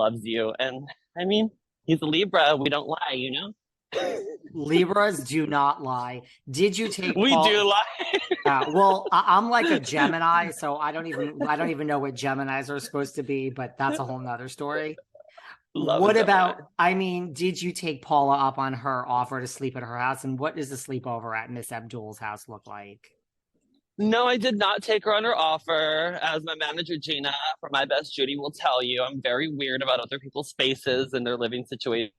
loves you. And I mean, he's a Libra. We don't lie, you know? Libras do not lie. Did you take We Paul? do lie. Well, I'm like a Gemini, so I don't even know what Geminis are supposed to be, but that's a whole nother story. Love a What Gemini. about, I mean, did you take Paula up on her offer to sleep at her house? And what does the sleepover at Miss Abdul's house look like? No, I did not take her on her offer. As my manager, Gina, from My Best Judy, will tell you, I'm very weird about other people's spaces and their living situations.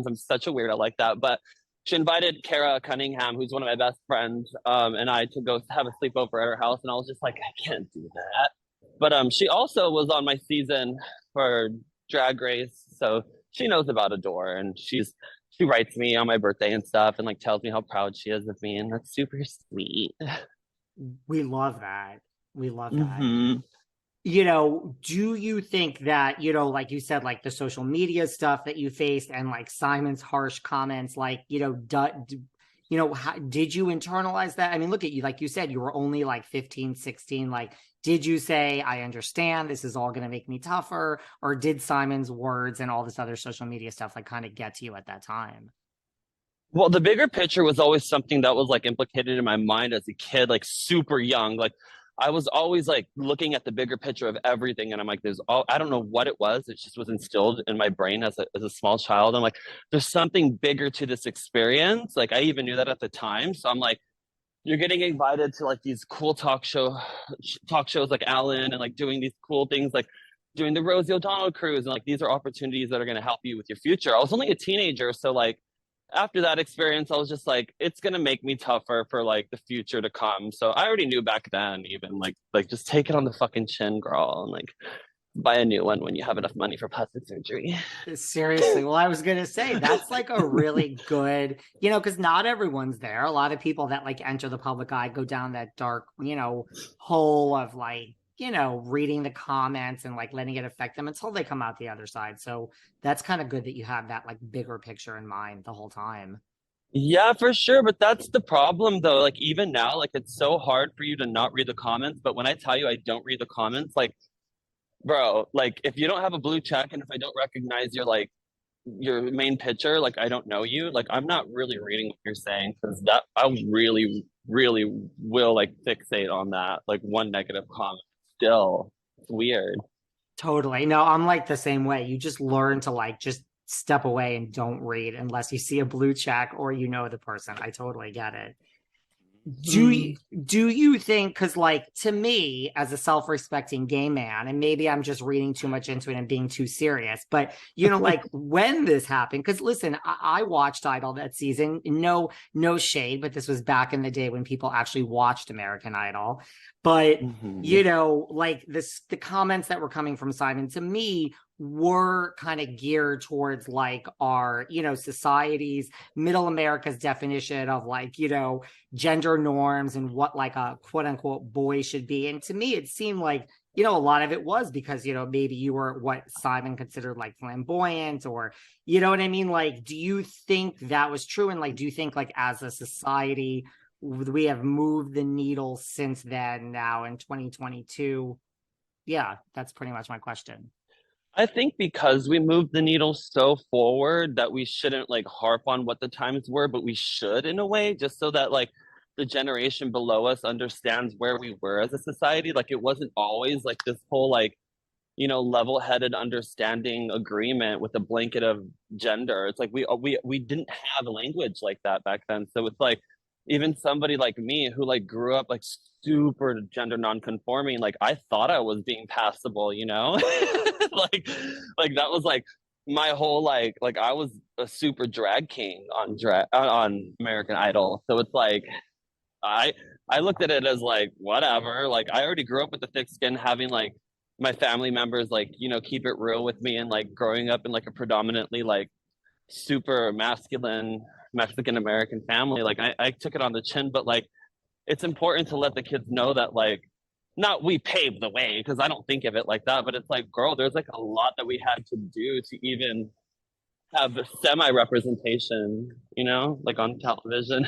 I'm such a weirdo like that. But she invited Kara Cunningham, who's one of my best friends, and I to go have a sleepover at her house. And I was just like, I can't do that. But she also was on my season for Drag Race. So she knows about Adore, and she writes me on my birthday and stuff and like tells me how proud she is of me. And that's super sweet. We love that. We love that. Hmm. Do you think that, like you said, like the social media stuff that you faced and like Simon's harsh comments, like, did you internalize that? I mean, look at you, like you said, you were only like 15, 16. Like, did you say, I understand this is all going to make me tougher? Or did Simon's words and all this other social media stuff like kind of get to you at that time? Well, the bigger picture was always something that was like implicated in my mind as a kid, like super young. Like I was always like looking at the bigger picture of everything. And I'm like, I don't know what it was. It just was instilled in my brain as a small child. I'm like, there's something bigger to this experience. Like I even knew that at the time. So I'm like, you're getting invited to like these cool talk shows like Ellen and like doing these cool things like doing the Rosie O'Donnell cruise and like these are opportunities that are going to help you with your future. I was only a teenager, so like after that experience, I was just like, it's gonna make me tougher for like the future to come. So I already knew back then, even like just take it on the fucking chin, girl, and like buy a new one when you have enough money for plastic surgery. Seriously. Well, I was going to say that's like a really good, because not everyone's there. A lot of people that like enter the public eye go down that dark, hole of like, reading the comments and like letting it affect them until they come out the other side. So that's kind of good that you have that like bigger picture in mind the whole time. Yeah, for sure. But that's the problem though. Like even now, like it's so hard for you to not read the comments. But when I tell you I don't read the comments, like, bro, like if you don't have a blue check and if I don't recognize your main picture, like I don't know you, like I'm not really reading what you're saying because that I really, really will like fixate on that. Like one negative comment. Still, it's weird. Totally. No, I'm like the same way. You just learn to like just step away and don't read unless you see a blue check or the person. I totally get it. do you, Mm. do you think, because like to me as a self-respecting gay man, and maybe I'm just reading too much into it and being too serious, but like when this happened, because listen, I watched Idol that season. No shade, but this was back in the day when people actually watched American Idol. But Mhm. like the comments that were coming from Simon to me were kind of geared towards like our society's middle America's definition of like gender norms and what like a quote unquote boy should be. And to me, it seemed like, a lot of it was because, maybe you were what Simon considered like flamboyant or, what I mean? Like, do you think that was true? And like, do you think like as a society, we have moved the needle since then now in 2022? Yeah, that's pretty much my question. I think because we moved the needle so forward that we shouldn't like harp on what the times were, but we should in a way, just so that like the generation below us understands where we were as a society. Like it wasn't always like this whole like, level-headed understanding agreement with a blanket of gender. It's like we didn't have a language like that back then. So it's like even somebody like me who like grew up like super gender non-conforming, like I thought I was being passable, like like that was like my whole like I was a super drag king on American Idol. So it's like I I looked at it as like whatever. Like I already grew up with the thick skin, having like my family members like keep it real with me, and like growing up in like a predominantly like super masculine Mexican American family. Like I took it on the chin, but like it's important to let the kids know that like not we paved the way, because I don't think of it like that, but it's like, girl, there's like a lot that we had to do to even have semi representation, like on television.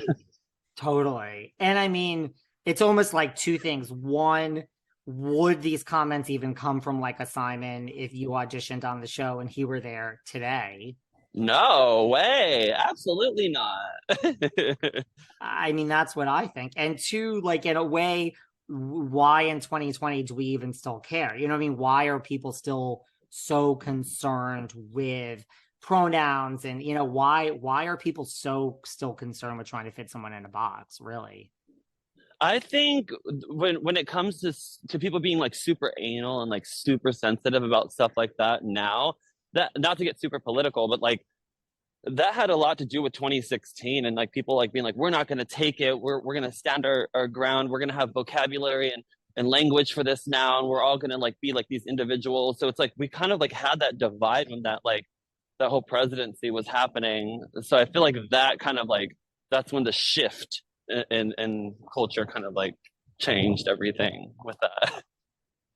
Totally. And I mean, it's almost like two things. One, would these comments even come from like a Simon if you auditioned on the show and he were there today? No way. Absolutely not. I mean, that's what I think. And two, like in a way, why in 2020 do we even still care? You know what I mean? Why are people still so concerned with pronouns? And you know, why are people so still concerned with trying to fit someone in a box, really? I think when it comes to people being like super anal and like super sensitive about stuff like that now, that not to get super political, but like that had a lot to do with 2016 and like people like being like, we're not going to take it. We're going to stand our ground. We're going to have vocabulary and language for this now. And we're all going to like be like these individuals. So it's like, we kind of like had that divide when that like that whole presidency was happening. So I feel like that kind of like, that's when the shift in culture kind of like changed everything with that.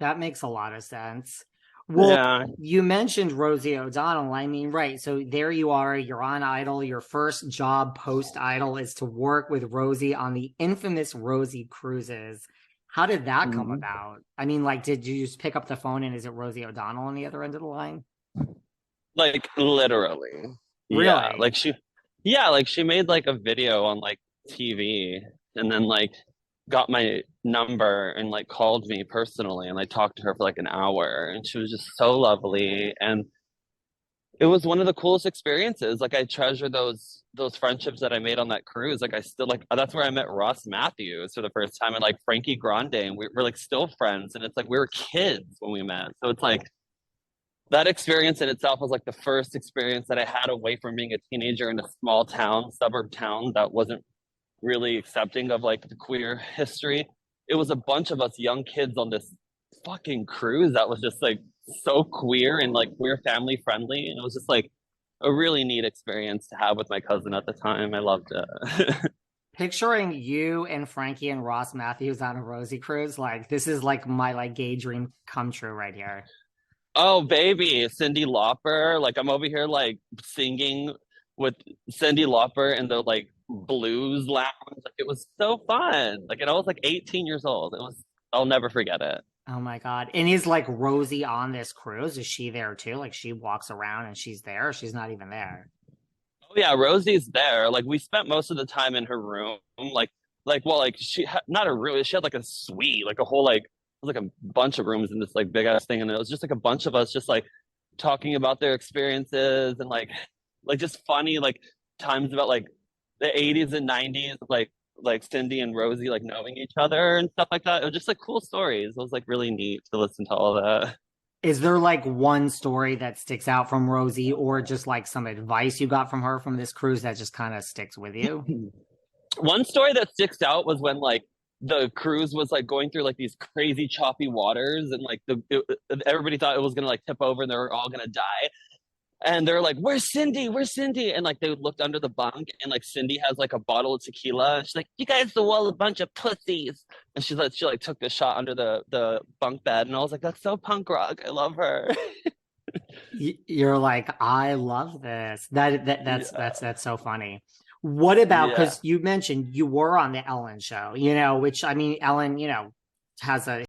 That makes a lot of sense. Well, Yeah. you mentioned Rosie O'Donnell. I mean, right. So there you are. You're on Idol. Your first job post Idol is to work with Rosie on the infamous Rosie cruises. How did that come Mhm. about? I mean, like, did you just pick up the phone and is it Rosie O'Donnell on the other end of the line? Like literally. Yeah. Really? Like she made like a video on like TV and then like got my number and like called me personally and I talked to her for like an hour and she was just so lovely and it was one of the coolest experiences. Like I treasure those friendships that I made on that cruise. Like I still like that's where I met Ross Matthews for the first time and like Frankie Grande and we're like still friends and it's like we were kids when we met. So it's like that experience in itself was like the first experience that I had away from being a teenager in a small town, suburb town that wasn't really accepting of like the queer history. It was a bunch of us young kids on this fucking cruise that was just like so queer and like queer family friendly. And it was just like a really neat experience to have with my cousin at the time. I loved it. Picturing you and Frankie and Ross Matthews on a Rosie cruise, like this is like my like gay dream come true right here. Oh, baby, Cyndi Lauper. Like I'm over here like singing with Cyndi Lauper in the like blues lounge. Like it was so fun. Like and I was like 18 years old. It was I'll never forget it. Oh my God. And is like Rosie on this cruise? Is she there too? Like she walks around and she's there, or she's not even there? Oh yeah, Rosie's there. Like we spent most of the time in her room. Like well like she had not a room, she had like a suite, like a whole like it was like a bunch of rooms in this like big ass thing and it was just like a bunch of us just like talking about their experiences and like just funny like times about like the 80s and 90s like Cindy and Rosie like knowing each other and stuff like that. It was just like cool stories. It was like really neat to listen to all of that. Is there like one story that sticks out from Rosie, or just like some advice you got from her from this cruise that just kind of sticks with you? One story that sticks out was when like the cruise was like going through like these crazy choppy waters and like everybody thought it was gonna like tip over and they were all gonna die. And they're like, "Where's Cindy? Where's Cindy?" And like they looked under the bunk, and like Cindy has like a bottle of tequila. And she's like, "You guys are all a bunch of pussies." And she like took the shot under the bunk bed, and I was like, "That's so punk rock. I love her." You're like, I love this. That's Yeah, that's so funny. What about, yeah. because you mentioned you were on the Ellen show, you know, which I mean, Ellen, you know, has a